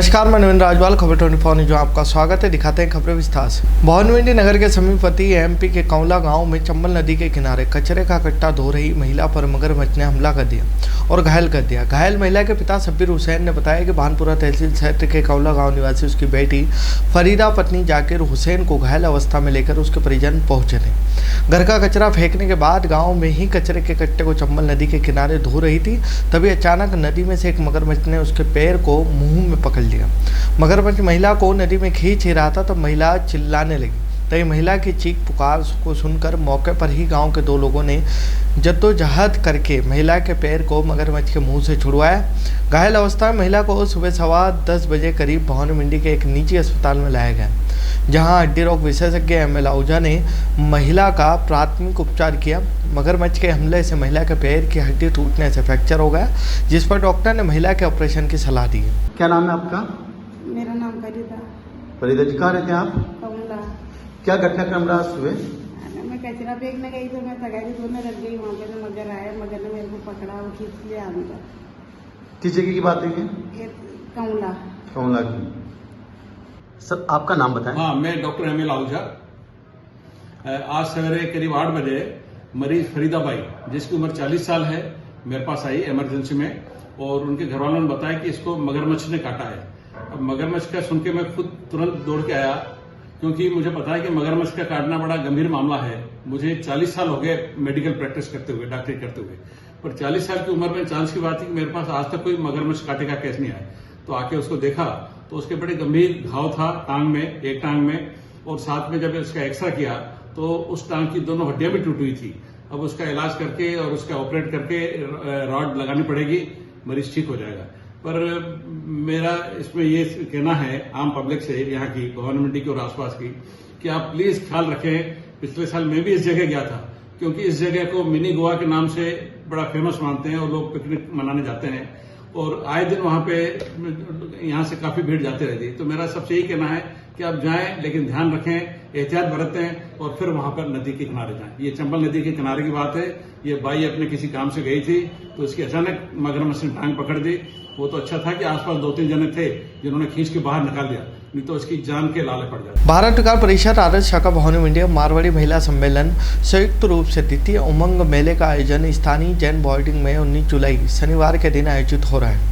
नमस्कार, मैं नवीन राजवाल, खबर 24 न्यूज में आपका स्वागत है। दिखाते हैं खबरें विस्तार से। भवानीमंडी नगर के समीपवर्ती एमपी के कौला गांव में चंबल नदी के किनारे कचरे का कट्टा धो रही महिला पर मगरमच्छ ने हमला कर दिया और घायल कर दिया। घायल महिला के पिता शब्बीर हुसैन ने बताया कि भानपुरा तहसील क्षेत्र के कौला गाँव निवासी उसकी बेटी फरीदा पत्नी जाकिर हुसैन को घायल अवस्था में लेकर उसके परिजन पहुंचे थे। घर का कचरा फेंकने के बाद गाँव में ही कचरे के कट्टे को चंबल नदी के किनारे धो रही थी, तभी अचानक नदी में से एक मगरमच्छ ने उसके पैर को मुंह में पकड़ लिया। मगरमच्छ महिला को नदी में खींच ही रहा था तब महिला चिल्लाने लगी। तभी महिला की चीख पुकार को सुनकर मौके पर ही गांव के दो लोगों ने जद्दोजहद करके महिला के पैर को मगरमच्छ के मुंह से छुड़वाया। घायल अवस्था में महिला को सुबह 10:15 बजे करीब भवानीमंडी के एक निजी अस्पताल में लाया गया, जहां हड्डी रोग विशेषज्ञ एमएल आहूजा ने महिला का प्राथमिक उपचार किया। मगरमच्छ के हमले से महिला के पैर की हड्डी टूटने से फ्रैक्चर हो गया, जिस पर डॉक्टर ने महिला के ऑपरेशन की सलाह दी है। क्या नाम है आपका? मेरा नाम फरीदा। फरीदा जी, कहाँ रहते हैं आप? कौला। क्या घटनाक्रम रहा सुबह? मैं कचरा फेंकने गई तो मैं तगारी धोने रख गई, वहाँ पे तो मगर आया, मगर ने मेरे को पकड़ा और खींच लिया अंदर। किस जगह की बात है ये? कौला। कौला की। सर, आपका नाम बताएं। हाँ, मैं डॉक्टर एमएल आहूजा। आज सवेरे करीब 8 बजे मरीज फरीदा बाई, जिसकी उम्र 40 साल है, मेरे पास आई इमरजेंसी में और उनके घर वालों ने बताया कि इसको मगरमच्छ ने काटा है। अब मगरमच्छ का सुन के मैं खुद तुरंत दौड़ के आया, क्योंकि मुझे पता है कि मगरमच्छ का काटना बड़ा गंभीर मामला है। मुझे 40 साल हो गए मेडिकल प्रैक्टिस करते हुए, डॉक्टरी करते हुए, पर 40 साल की उम्र में चांस की बात है कि मेरे पास आज तक कोई मगरमच्छ काटे का केस नहीं आया। तो आके उसको देखा तो उसके बड़े गंभीर घाव था टांग में, एक टांग में, और साथ में जब उसका एक्सरे किया तो उस टांग की दोनों हड्डियां भी टूटी हुई थी। अब उसका इलाज करके और उसका ऑपरेट करके रॉड लगानी पड़ेगी, मरीज ठीक हो जाएगा। पर मेरा इसमें ये कहना है आम पब्लिक से, यहाँ की भवानीमंडी की और आसपास की, कि आप प्लीज ख्याल रखें। पिछले साल मैं भी इस जगह गया था, क्योंकि इस जगह को मिनी गोवा के नाम से बड़ा फेमस मानते हैं और लोग पिकनिक मनाने जाते हैं और आए दिन वहां पे यहाँ से काफी भीड़ जाती रहती है। तो मेरा सबसे यही कहना है कि आप जाएं, लेकिन ध्यान रखें, एहतियात बरतें और फिर वहां पर नदी के किनारे जाएं। ये चंबल नदी के किनारे की बात है। ये बाई अपने किसी काम से गई थी तो इसकी अचानक मगरमच्छ ने टांग पकड़ दी। वो तो अच्छा था कि आसपास 2-3 जने थे जिन्होंने खींच के बाहर निकाल दिया, नहीं तो इसकी जान के लाले पड़ जाते। भारत विकास परिषद आदर्श शाखा भवानीमंडी मारवाड़ी महिला सम्मेलन संयुक्त रूप से द्वितीय उमंग मेले का आयोजन स्थानीय जैन बोर्डिंग में 19 जुलाई शनिवार के दिन आयोजित हो रहा है,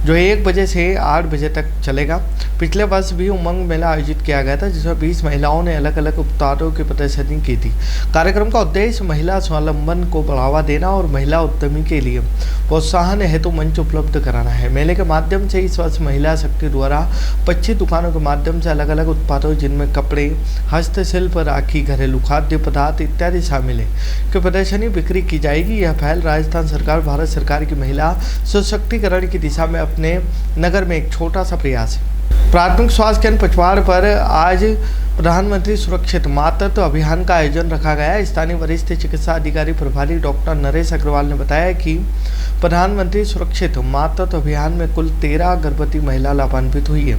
जो 1 बजे से 8 बजे तक चलेगा। पिछले वर्ष भी उमंग मेला आयोजित किया गया था, जिसमें 20 महिलाओं ने अलग अलग उपहारों की प्रदर्शनी की थी। कार्यक्रम का उद्देश्य महिला स्वावलंबन को बढ़ावा देना और महिला उद्यमी के लिए प्रोत्साहन हेतु मंच उपलब्ध कराना है। मेले के माध्यम से इस वर्ष महिला शक्ति द्वारा 25 दुकानों के माध्यम से अलग अलग उत्पादों, जिनमें कपड़े, हस्तशिल्प, राखी, घरेलू खाद्य पदार्थ इत्यादि शामिल है, की प्रदर्शनी बिक्री की जाएगी। यह पहल राजस्थान सरकार, भारत सरकार की महिला सशक्तिकरण की दिशा में अपने नगर में एक छोटा सा प्रयास है। प्राथमिक स्वास्थ्य केंद्र पचवाड़ पर आज प्रधानमंत्री सुरक्षित मातृत्व अभियान का आयोजन रखा गया। स्थानीय वरिष्ठ चिकित्सा अधिकारी प्रभारी डॉक्टर नरेश अग्रवाल ने बताया कि प्रधानमंत्री सुरक्षित मातृत्व अभियान में कुल 13 गर्भवती महिला लाभान्वित हुई है,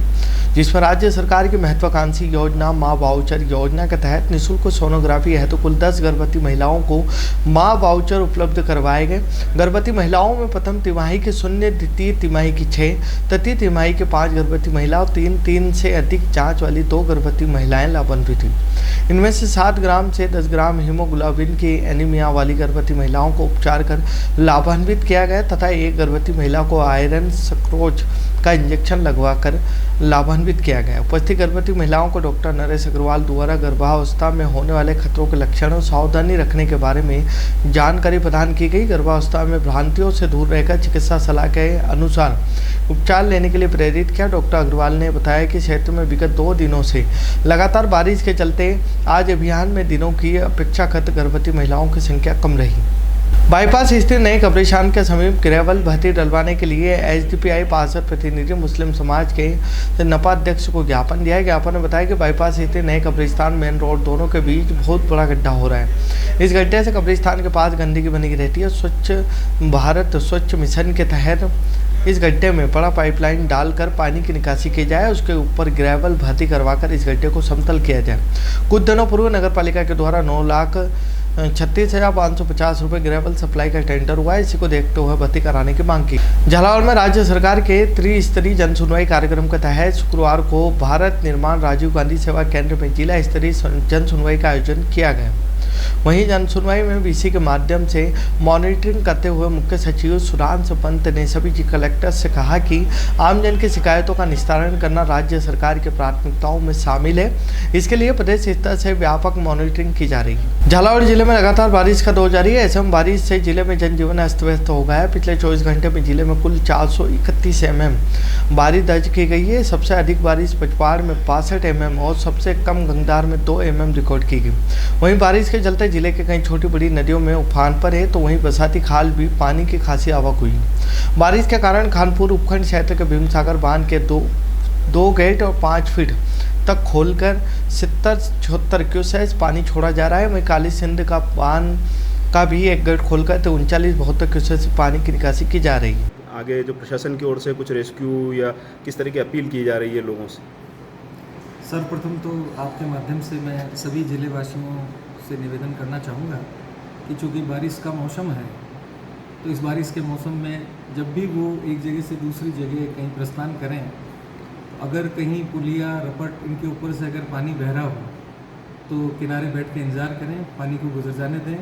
जिसमें राज्य सरकार की महत्वाकांक्षी योजना माँ वाउचर योजना के तहत निःशुल्क सोनोग्राफी हेतु कुल 10 गर्भवती महिलाओं को माँ वाउचर उपलब्ध करवाए गए। गर्भवती महिलाओं में प्रथम तिमाही की 0, द्वितीय तिमाही की 6, तृतीय तिमाही के 5 गर्भवती महिला और 3 से अधिक जांच वाली 2 गर्भवती महिलाएं लाभान्वित हुई। इनमें से 7 ग्राम से 10 ग्राम हीमोग्लोबिन की एनीमिया वाली गर्भवती महिलाओं को उपचार कर लाभान्वित किया गया तथा एक गर्भवती महिला को आयरन सक्रोज का इंजेक्शन लगवाकर लाभान्वित किया गया। उपस्थित गर्भवती महिलाओं को डॉक्टर नरेश अग्रवाल द्वारा गर्भावस्था में होने वाले खतरों के लक्षणों और सावधानी रखने के बारे में जानकारी प्रदान की गई। गर्भावस्था में भ्रांतियों से दूर रहकर चिकित्सा सलाह के अनुसार उपचार लेने के लिए प्रेरित किया। डॉक्टर अग्रवाल ने बताया कि क्षेत्र में विगत 2 दिनों से लगातार बारिश के चलते आज अभियान में दिनों की अपेक्षाकृत गर्भवती महिलाओं की संख्या कम रही। बाईपास स्थित नए कब्रिस्तान के समीप ग्रेवल भर्ती डलवाने के लिए एसडीपीआई पार्षद प्रतिनिधि मुस्लिम समाज के नपा अध्यक्ष को ज्ञापन दिया है। ज्ञापन में बताया कि बाईपास स्थित नए कब्रिस्तान मेन रोड दोनों के बीच बहुत बड़ा गड्ढा हो रहा है। इस गड्ढे से कब्रिस्तान के पास गंदगी बनी रहती है। स्वच्छ भारत स्वच्छ मिशन के तहत इस गड्ढे में बड़ा पाइपलाइन डालकर पानी की निकासी की जाए, उसके ऊपर ग्रेवल भर्ती करवाकर इस गड्ढे को समतल किया जाए। कुछ दिनों पूर्व नगर पालिका के द्वारा 9 लाख 36,550 रुपये ग्रेवल सप्लाई का टेंडर हुआ है। इसी को देखते हुए भर्ती कराने की मांग की। झालावाड़ में राज्य सरकार के त्रिस्तरीय जन सुनवाई कार्यक्रम के तहत शुक्रवार को भारत निर्माण राजीव गांधी सेवा केंद्र में जिला स्तरीय जन सुनवाई का आयोजन किया गया। वहीं जन सुनवाई में वीसी के माध्यम से मॉनिटरिंग करते हुए मुख्य सचिव सुरांश पंत ने सभी कलेक्टर से कहा कि आमजन की शिकायतों का निस्तारण करना राज्य सरकार की प्राथमिकताओं में शामिल है। इसके लिए प्रदेश स्तर से व्यापक मॉनिटरिंग की जा रही है। झालावाड़ जिले में लगातार बारिश का दौर जारी है। ऐसे में बारिश से जिले में जनजीवन अस्त व्यस्त हो गया है। पिछले 24 घंटे में जिले में कुल 431 mm बारिश दर्ज की गई है। सबसे अधिक बारिश पचपाड़ में 65 mm और सबसे कम गंगदार में 2 mm रिकॉर्ड की गई। वहीं बारिश के चलते जिले के कई छोटी बड़ी नदियों में उफान पर है, तो वहीं बरसाती खाल भी पानी की खासी आवक हुई। बारिश के कारण खानपुर उपखंड क्षेत्र के भीमसागर बांध के दो गेट और 5 फीट तक खोलकर 70-76 क्यूसेक पानी छोड़ा जा रहा है। वहीं काली सिंध का बांध का भी एक गेट खोलकर 39-72 क्यूसेक पानी की निकासी की जा रही है। आगे जो प्रशासन की ओर से कुछ रेस्क्यू या किस तरह की अपील की जा रही है लोगों से? सर्वप्रथम तो आपके माध्यम से मैं सभी जिले वासियों से निवेदन करना चाहूँगा कि चूँकि बारिश का मौसम है, तो इस बारिश के मौसम में जब भी वो एक जगह से दूसरी जगह कहीं प्रस्थान करें, अगर कहीं पुलिया रपट इनके ऊपर से अगर पानी बह रहा हो तो किनारे बैठ के इंतज़ार करें, पानी को गुजर जाने दें।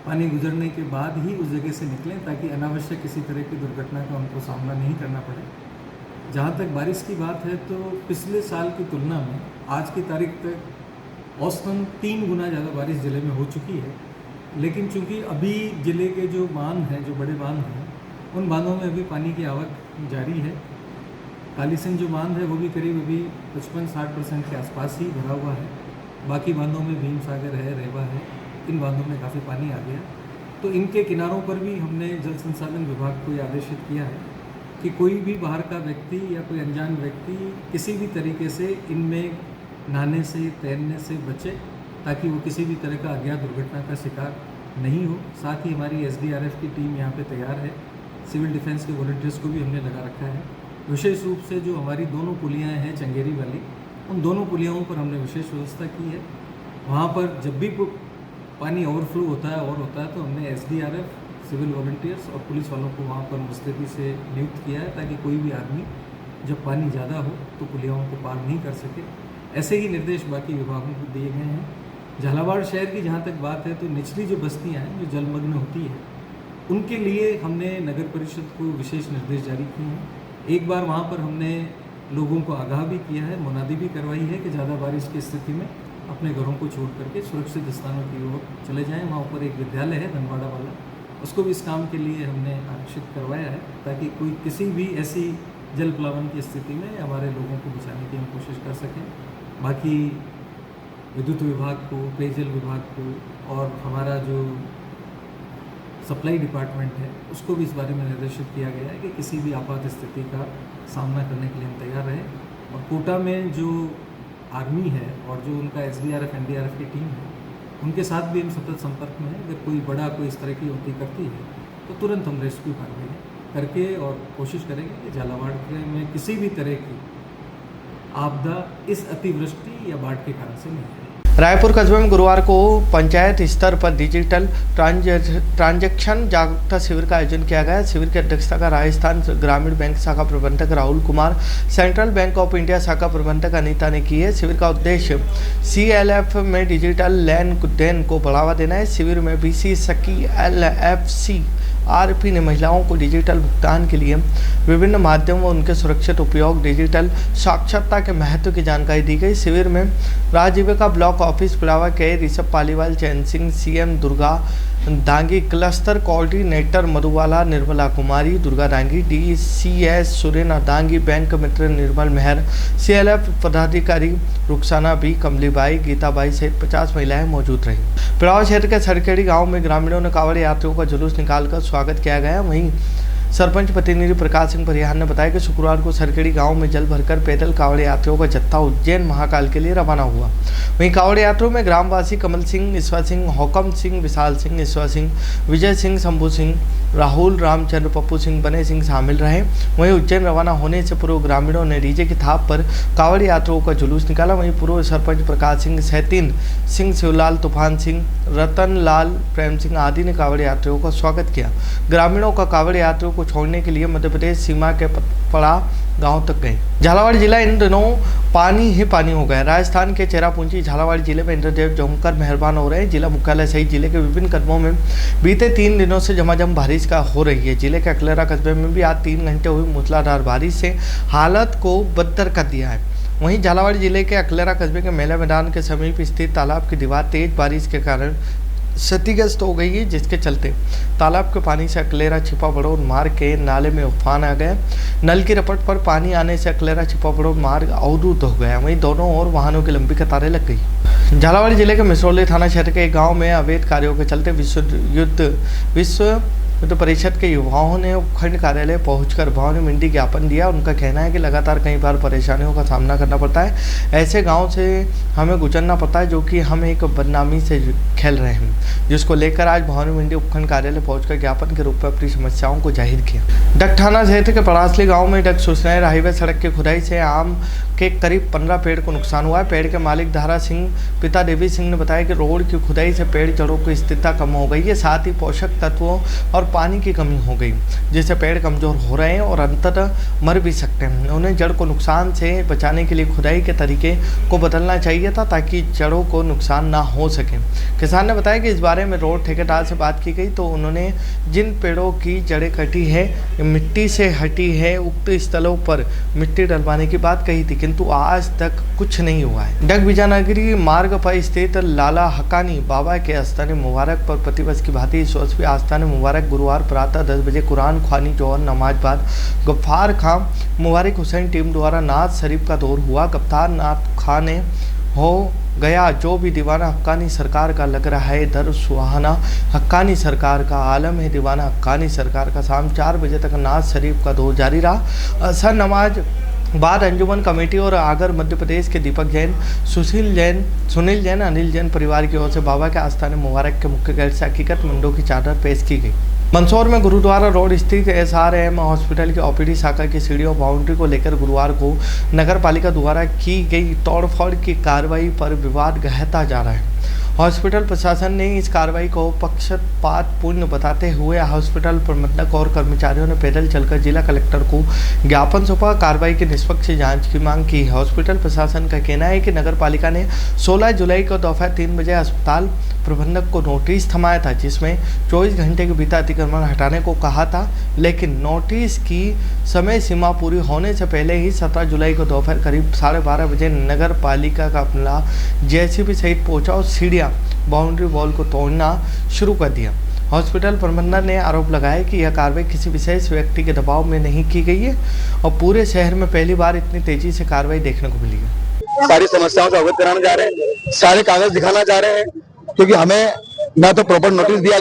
पानी गुजरने के बाद ही उस जगह से निकलें ताकि अनावश्यक किसी तरह की दुर्घटना का उनको सामना नहीं करना पड़े। जहाँ तक बारिश की बात है तो पिछले साल की तुलना में आज की तारीख तक औसतन 3 गुना ज़्यादा बारिश ज़िले में हो चुकी है। लेकिन चूंकि अभी ज़िले के जो बांध हैं, जो बड़े बांध हैं, उन बांधों में अभी पानी की आवक जारी है। काली सिंध जो बांध है वो भी करीब अभी 55-60% के आसपास ही भरा हुआ है। बाकी बांधों में भीमसागर है, रेवा है, इन बांधों में काफ़ी पानी आ गया। तो इनके किनारों पर भी हमने जल संसाधन विभाग को आदेशित किया है कि कोई भी बाहर का व्यक्ति या कोई अनजान व्यक्ति किसी भी तरीके से इनमें नहाने से, तैरने से बचे, ताकि वो किसी भी तरह का अज्ञात दुर्घटना का शिकार नहीं हो। साथ ही हमारी SDRF की टीम यहाँ पे तैयार है। सिविल डिफेंस के वॉलंटियर्स को भी हमने लगा रखा है। विशेष रूप से जो हमारी दोनों पुलियाँ हैं चंगेरी वाली, उन दोनों पुलियाओं पर हमने विशेष व्यवस्था की है। वहाँ पर जब भी पानी ओवरफ्लो होता है तो हमने SDRF, सिविल वॉलंटियर्स और पुलिस वालों को वहाँ पर मुस्तैदी से नियुक्त किया है ताकि कोई भी आदमी जब पानी ज़्यादा हो तो पुलियाओं को पार नहीं कर सके। ऐसे ही निर्देश बाकी विभागों को दिए गए हैं। झालावाड़ शहर की जहाँ तक बात है तो निचली जो बस्तियाँ हैं जो जलमग्न होती है, उनके लिए हमने नगर परिषद को विशेष निर्देश जारी किए हैं। एक बार वहाँ पर हमने लोगों को आगाह भी किया है, मुनादी भी करवाई है कि ज़्यादा बारिश की स्थिति में अपने घरों को छोड़ करके सुरक्षित स्थानों की ओर चले जाएँ। वहाँ ऊपर एक विद्यालय है धनवाड़ा वाला, उसको भी इस काम के लिए हमने आरक्षित करवाया है ताकि कोई किसी भी ऐसी जल प्लावन की स्थिति में हमारे लोगों को बचाने की हम कोशिश कर सकें। बाकी विद्युत विभाग को, पेयजल विभाग को और हमारा जो सप्लाई डिपार्टमेंट है उसको भी इस बारे में निर्देशित किया गया है कि किसी भी आपात स्थिति का सामना करने के लिए हम तैयार रहें। और कोटा में जो आर्मी है और जो उनका SDRF, NDRF की टीम है, उनके साथ भी हम सतत संपर्क में हैं। अगर कोई इस तरह की होती करती है तो तुरंत हम रेस्क्यू करके और कोशिश करेंगे कि झालावाड़ में किसी भी तरह की आपदा इस अतिवृष्टि या बाढ़ के कारण से नहीं है। रायपुर कस्बे में गुरुवार को पंचायत स्तर पर डिजिटल ट्रांजैक्शन जागरूकता शिविर का आयोजन किया गया। शिविर की अध्यक्षता का राजस्थान ग्रामीण बैंक शाखा प्रबंधक Rahul Kumar, central bank of India शाखा प्रबंधक अनीता ने की है। शिविर का उद्देश्य CLF में डिजिटल लेन देन को बढ़ावा देना है। शिविर में BC सखी LFC RP ने महिलाओं को डिजिटल भुगतान के लिए विभिन्न माध्यमों व उनके सुरक्षित उपयोग, डिजिटल साक्षरता के महत्व की जानकारी दी गई। शिविर में राजीविका ब्लॉक ऑफिस पिड़ावा के Rishabh Paliwal, Chain Singh, CM Durga Dangi, cluster coordinator Madhubala Nirmala Kumari, Durga Dangi, DCS Surena Dangi, bank मित्र निर्मल मेहर, CLF पदाधिकारी रुखसाना B, कमलीबाई, गीताबाई सहित 50 महिलाएं मौजूद रहीं। पिड़ावा क्षेत्र के सरखेड़ी गांव में ग्रामीणों ने कांवड़ यात्रियों का जुलूस निकालकर स्वागत किया गया। वहीं सरपंच प्रतिनिधि प्रकाश सिंह परिहार ने बताया कि शुक्रवार को सरखेड़ी गांव में जल भरकर पैदल कांवड़ यात्रियों का जत्था उज्जैन महाकाल के लिए रवाना हुआ। वहीं कांवड़ यात्रियों में ग्रामवासी कमल सिंह, ईश्वर सिंह, होकम सिंह, विशाल सिंह, ईश्वर सिंह, विजय सिंह, शंभू सिंह, राहुल, रामचंद्र, पप्पू सिंह, बने सिंह शामिल रहे। वहीं उज्जैन रवाना होने से पूर्व ग्रामीणों ने डीजे की थाप पर कांवड़ यात्रियों का जुलूस निकाला। वहीं पूर्व सरपंच प्रकाश सिंह, सैतीन सिंह, शिवलाल, तूफान सिंह, रतन लाल, प्रेम सिंह आदि ने कांवड़ यात्रियों का स्वागत किया। ग्रामीणों का कांवड़ यात्रियों को छोड़ने के लिए मध्य प्रदेश सीमा के पड़ा गांव तक गए। झालावाड़ जिला इन दिनों पानी ही पानी हो गया। राजस्थान के चेरापूंजी झालावाड़ जिले में इंद्रदेव जमकर मेहरबान हो रहे हैं। जिला मुख्यालय सहित जिले के विभिन्न कस्बों में बीते 3 दिनों से झमाझम बारिश का हो रही है। जिले के अकलेरा कस्बे में भी आज 3 घंटे हुई मूसलाधार बारिश से हालत को बदतर कर दिया है। वहीं झालावाड़ जिले के अकलेरा कस्बे के मेला मैदान के समीप स्थित तालाब की दीवार तेज बारिश के कारण क्षतिग्रस्त हो गई है, जिसके चलते तालाब के पानी से अकलेरा छिपा बड़ौद मार्ग के नाले में उफान आ गया। नल की रपट पर पानी आने से अकलेरा छिपा बड़ौद मार्ग अवरुद्ध हो गया। वहीं दोनों ओर वाहनों की लंबी कतारें लग गई। झालावाड़ जिले के मिसरौली थाना क्षेत्र के एक गाँव में अवैध कार्यों के चलते विश्व परिषद के युवाओं ने उपखंड कार्यालय पहुंचकर भवानी मंडी ज्ञापन दिया। उनका कहना है कि लगातार कई बार परेशानियों का सामना करना पड़ता है। ऐसे गांव से हमें गुजरना पड़ता है जो कि हम एक बदनामी से खेल रहे हैं, जिसको लेकर आज भवानी मंडी उपखंड कार्यालय पहुंचकर ज्ञापन के रूप में अपनी समस्याओं को जाहिर किया। डग थाना क्षेत्र के पड़ासली गाँव में डग सूचनाएं हाईवे सड़क की खुदाई से आम के करीब 15 पेड़ को नुकसान हुआ है। पेड़ के मालिक धारा सिंह पिता देवी सिंह ने बताया कि रोड की खुदाई से पेड़ जड़ों की स्थिरता कम हो गई है, साथ ही पोषक तत्वों और पानी की कमी हो गई, जिससे पेड़ कमजोर हो रहे हैं और अंततः मर भी सकते हैं। उन्हें जड़ को नुकसान से बचाने के लिए खुदाई के तरीके को बदलना चाहिए था ताकि जड़ों को नुकसान ना हो सके। किसान ने बताया कि इस बारे में रोड ठेकेदार से बात की गई तो उन्होंने जिन पेड़ों की जड़ें कटी है, मिट्टी से हटी है, उक्त स्थलों पर मिट्टी डलवाने की बात कही थी, किंतु आज तक कुछ नहीं हुआ है। डग विजयनगरी मार्ग पर स्थित लाला हक्कानी बाबा के आस्थान मुबारक पर प्रतिवर्ष की भांति इस वर्ष भी आस्थान मुबारक गुरुवार प्रातः 10 बजे कुरान ख्वानी जौहर नमाज बाद गफ्फार खां मुबारक हुसैन टीम द्वारा नाथ शरीफ का दौर हुआ। गफ्फार नाथ खां ने हो गया जो भी दीवाना हक्कानी सरकार का लग रहा है, दर सुहाना हक्कानी सरकार का आलम है, दीवाना हक्कानी सरकार का। शाम 4 बजे तक नाथ शरीफ का दौर जारी रहा। असर नमाज बाद अंजुमन कमेटी और आगर मध्य प्रदेश के दीपक जैन, सुनील जैन, अनिल जैन परिवार की ओर से बाबा के आस्थान मुबारक के मुख्य गेट से हकीकत मंडों की चादर पेश की गई। मंदसौर में गुरुद्वारा रोड स्थित SRM हॉस्पिटल की OPD शाखा की सीढ़ियों बाउंड्री को लेकर गुरुवार को नगर पालिका द्वारा की गई तोड़फोड़ की कार्रवाई पर विवाद गहरा जा रहा है। हॉस्पिटल प्रशासन ने इस कार्रवाई को पक्षपातपूर्ण बताते हुए हॉस्पिटल प्रबंधक और कर्मचारियों ने पैदल चलकर जिला कलेक्टर को ज्ञापन सौंपा। कार्रवाई की निष्पक्ष जांच की मांग की। हॉस्पिटल प्रशासन का कहना है कि नगर पालिका ने 16 जुलाई को दोपहर 3 बजे अस्पताल प्रबंधक को नोटिस थमाया था, जिसमें 24 घंटे के भीतर अतिक्रमण हटाने को कहा था, लेकिन नोटिस की समय सीमा पूरी होने से पहले ही 17 जुलाई को दोपहर करीब 12:30 बजे नगर पालिका का अमला JCB सहित पहुंचा और सीढ़ियां बाउंड्री वॉल को तोड़ना शुरू कर दिया। हॉस्पिटल प्रबंधन ने आरोप लगाया कि यह कार्रवाई किसी विशेष व्यक्ति के दबाव में नहीं की गई है और पूरे शहर में पहली बार इतनी तेजी से कार्रवाई देखने को मिली है। सारी समस्याओं से अवगत कराने जा रहे हैं, सारे कागज दिखाना चाह रहे हैं, क्योंकि हमें ना तो प्रॉपर नोटिस दिया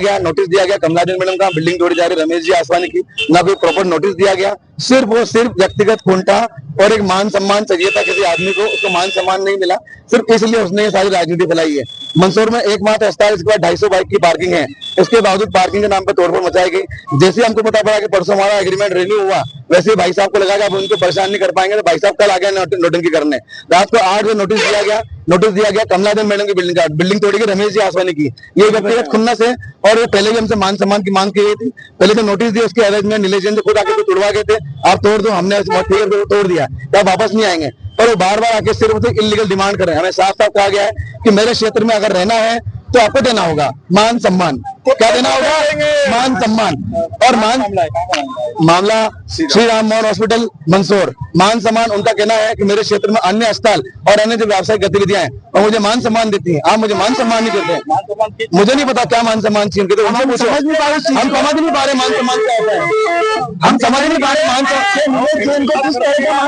गया कमलाजन मैडम का बिल्डिंग तोड़ी जा रही रमेश जी आसवानी की, ना कोई प्रॉपर नोटिस दिया गया। सिर्फ और सिर्फ व्यक्तिगत खूंटा और एक मान सम्मान चाहिए था किसी आदमी को, उसको मान सम्मान नहीं मिला, सिर्फ इसलिए उसने ये सारी राजनीति फैलाई है। मंदसौर में एकमात्र अस्पताल, इसके बाद 250 बाइक की पार्किंग है, इसके बावजूद पार्किंग के नाम पर तोड़फोड़ मचाई गई। जैसे हमको पता पड़ा कि परसों हमारा एग्रीमेंट रिन्यू हुआ, वैसे भाई साहब को लगा कि आप उनको परेशान नहीं कर पाएंगे, तो भाई साहब कल आ गए नोटिंग करने। रात को 8 बजे नोटिस दिया गया कमलाजन मैडम की बिल्डिंग तोड़ी गई रमेश जी आसवानी की। ये व्यक्तिगत खुन्नस है और पहले भी हमसे मान सम्मान की मांग की गई थी। पहले तो नोटिस दिया, उसके एवज में नीलेश जैन से खुद आके तोड़वा गए थे, आप तोड़ दो, हमने तोड़ दिया, तो आप वापस नहीं आएंगे। पर वो बार बार आके सिर्फ इलीगल डिमांड कर रहे हैं। हमें साफ साफ कहा गया है कि मेरे क्षेत्र में अगर रहना है तो आपको देना होगा मान सम्मान। क्या देना होगा? मान सम्मान। और मामला श्री राम मोहन हॉस्पिटल मंदसौर, मान सम्मान। उनका कहना है कि मेरे क्षेत्र में अन्य अस्पताल और अन्य जो व्यावसायिक गतिविधियां हैं और मुझे मान सम्मान देती हैं, आप मुझे मान सम्मान नहीं देते। मुझे नहीं पता क्या मान सम्मान चाहिए, तो उनसे पूछो। हम समझ नहीं पा रहे मान सम्मान क्या होता है, हम समझ नहीं पा रहे मान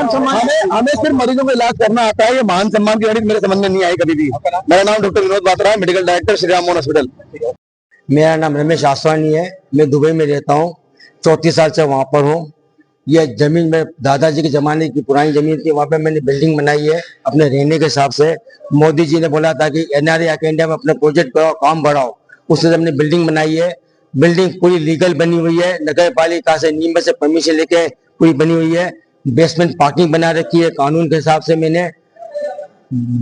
सम्मान। हमें सिर्फ मरीजों को इलाज करना आता है, ये मान सम्मान की गणित मेरे समझ में नहीं आई कभी भी। मेरा नाम डॉक्टर विनोद बात्रा है, medical director Shri Ram Mohan hospital. मेरा नाम रमेश आसवानी है, मैं दुबई में रहता हूँ। 34 साल से वहाँ पर हूँ। ये जमीन में दादाजी के जमाने की पुरानी जमीन थी, वहाँ पे मैंने बिल्डिंग बनाई है अपने रहने के हिसाब से। मोदी जी ने बोला था कि एनआरए आके इंडिया में अपने प्रोजेक्ट करो, काम बढ़ाओ, उससे हमने बिल्डिंग बनाई है। बिल्डिंग पूरी लीगल बनी हुई है, नगर पालिका से नीम से परमिशन लेके पूरी बनी हुई है। बेसमेंट पार्किंग बना रखी है कानून के हिसाब से। मैंने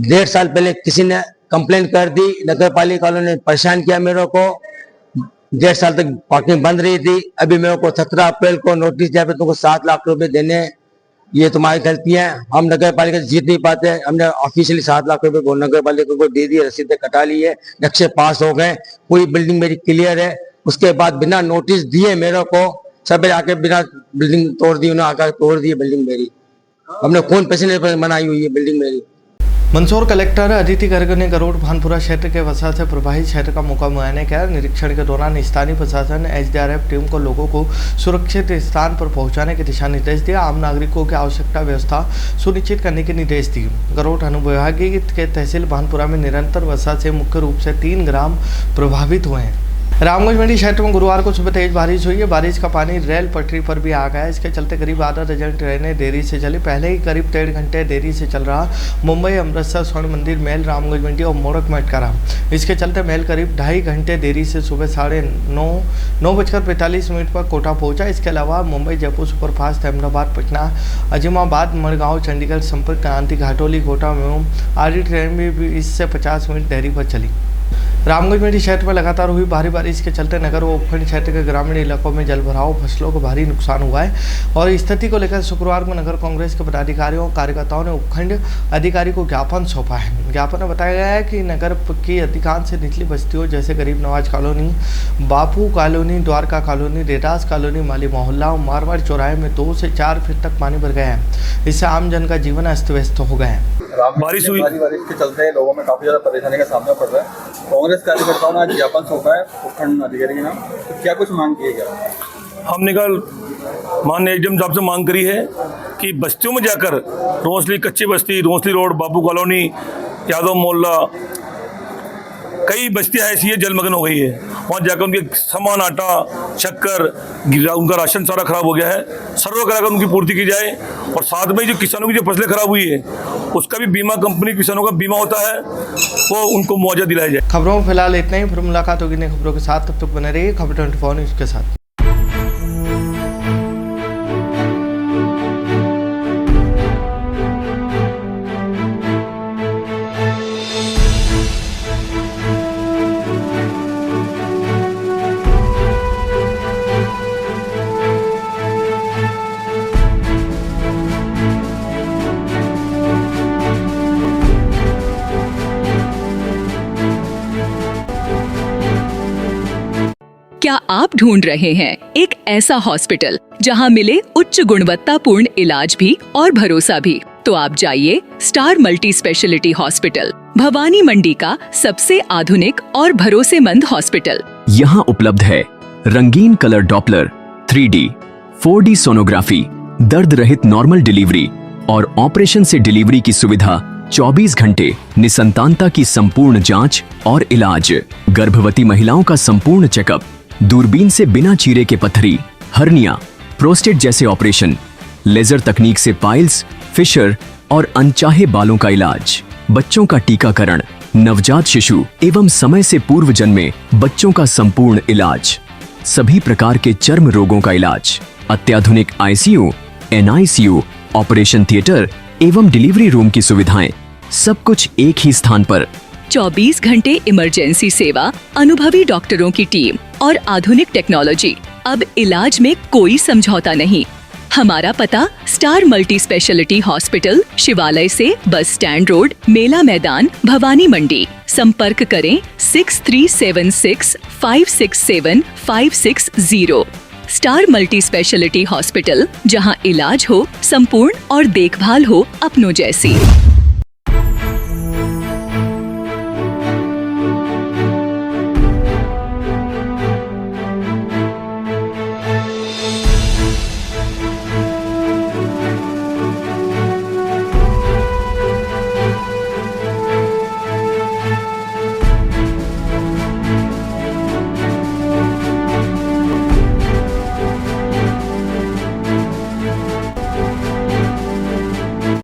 1.5 साल पहले किसी ने कंप्लेन कर दी, नगर पालिका वालों ने परेशान किया मेरे को। 1.5 साल तक पार्किंग बंद रही थी। अभी मेरे को 17 अप्रैल को नोटिस दिया, तुमको 7 लाख रुपए देने, ये तुम्हारी गलती है। हम नगर पालिका से जीत नहीं पाते। हमने ऑफिशियली 7 लाख रुपए को नगर पालिका को दे दिए, रसीदें कटा ली है, नक्शे पास हो गए, पूरी बिल्डिंग मेरी क्लियर है। उसके बाद बिना नोटिस दिए मेरे को सब आके बिना बिल्डिंग तोड़ दी, उन्होंने आकर तोड़ दी बिल्डिंग मेरी। हमने कौन पैसे बनाई हुई है बिल्डिंग मेरी। मंदसौर कलेक्टर अदिति गर्ग ने गरुड़ भानपुरा क्षेत्र के वसा से प्रभावित क्षेत्र का मौका मुआयना किया। निरीक्षण के दौरान स्थानीय प्रशासन एसडीआरएफ टीम को लोगों को सुरक्षित स्थान पर पहुंचाने के दिशा निर्देश दिए। आम नागरिकों की आवश्यकता व्यवस्था सुनिश्चित करने के निर्देश दिए। गरुड़ अनुविभागीय के तहसील भानपुरा में निरंतर वर्षा से मुख्य रूप से 3 ग्राम प्रभावित हुए हैं। रामगंज मंडी क्षेत्र में गुरुवार को सुबह तेज बारिश हुई है। बारिश का पानी रेल पटरी पर भी आ गया। इसके चलते करीब आधा दर्जन ट्रेनें देरी से चली। पहले ही करीब 1.5 घंटे देरी से चल रहा मुंबई अमृतसर स्वर्ण मंदिर मेल रामगंज मंडी और मोड़क में अटका रहा। इसके चलते मेल करीब 2.5 घंटे देरी से सुबह 9:45 पर कोटा पहुंचा। इसके अलावा मुंबई जयपुर सुपरफास्ट, अहमदाबाद पटना, अजीमाबाद मड़गांव चंडीगढ़ संपर्क क्रांति घाटोली कोटा में आधी ट्रेन भी इससे 50 मिनट देरी पर चली। रामगंज मंडी क्षेत्र में लगातार हुई भारी बारिश के चलते नगर व उपखंड क्षेत्र के ग्रामीण इलाकों में जलभराव, फसलों को भारी नुकसान हुआ है और स्थिति को लेकर शुक्रवार को नगर कांग्रेस के पदाधिकारियों और कार्यकर्ताओं ने उपखंड अधिकारी को ज्ञापन सौंपा है। ज्ञापन में बताया गया है कि नगर की अधिकांश निचली बस्तियों जैसे गरीब नवाज कॉलोनी, बापू कॉलोनी, द्वारका कॉलोनी, रेडास कॉलोनी, माली मोहल्ला और मारवाड़ चौराहे में 2 से 4 फीट तक पानी भर गया है। इससे आम जन का जीवन अस्त व्यस्त हो गया है। बारिश के चलते लोगों में काफी ज्यादा परेशानी का सामना पड़ रहा है। कांग्रेस कार्यकर्ताओं ने आज ज्ञापन सौंपा है उपखंड अधिकारी के नाम, तो क्या कुछ मांग की है? हमने कल माननीय एडीएम साहब से मांग करी है कि बस्तियों में जाकर रोसली कच्ची बस्ती, रोसली रोड, बापू कॉलोनी, यादव मोहल्ला, कई बस्तियाँ ऐसी है जलमग्न हो गई है। वहाँ जाकर उनके सामान, आटा, शक्कर, उनका राशन सारा खराब हो गया है। सर्वे कराकर उनकी पूर्ति की जाए और साथ में जो किसानों की जो फसलें खराब हुई है उसका भी बीमा कंपनी, किसानों का बीमा होता है, वो उनको मुआवजा दिलाया जाए। खबरों में फिलहाल इतना ही। फिर मुलाकात होगी नई खबरों के साथ। तब तक बने रहिए खबर 24 न्यूज़ के साथ। क्या आप ढूंढ रहे हैं एक ऐसा हॉस्पिटल जहां मिले उच्च गुणवत्तापूर्ण इलाज भी और भरोसा भी? तो आप जाइए star multi speciality hospital, Bhawani Mandi का सबसे आधुनिक और भरोसेमंद हॉस्पिटल। यहाँ उपलब्ध है रंगीन colour Doppler, 3D, 4D sonography, दर्द रहित नॉर्मल डिलीवरी और ऑपरेशन से डिलीवरी की सुविधा, 24 घंटे निसंतानता की संपूर्ण जांच और इलाज, गर्भवती महिलाओं का संपूर्ण चेकअप, दूरबीन से बिना चीरे के पथरी, हर्निया, प्रोस्टेट जैसे ऑपरेशन, लेजर तकनीक से पाइल्स, फिशर और अनचाहे बालों का इलाज, बच्चों का टीकाकरण, नवजात शिशु एवं समय से पूर्व जन्मे बच्चों का संपूर्ण इलाज, सभी प्रकार के चर्म रोगों का इलाज, अत्याधुनिक ICU, NICU, ऑपरेशन थिएटर एवं डिलीवरी रूम की सुविधाएं, सब कुछ एक ही स्थान पर। 24 घंटे इमरजेंसी सेवा, अनुभवी डॉक्टरों की टीम और आधुनिक टेक्नोलॉजी। अब इलाज में कोई समझौता नहीं। हमारा पता स्टार मल्टी स्पेशलिटी हॉस्पिटल, शिवालय से बस स्टैंड रोड, मेला मैदान, भवानी मंडी। संपर्क करें 6376 567 560। स्टार मल्टी स्पेशलिटी हॉस्पिटल, जहां इलाज हो संपूर्ण और देखभाल हो अपनों जैसी।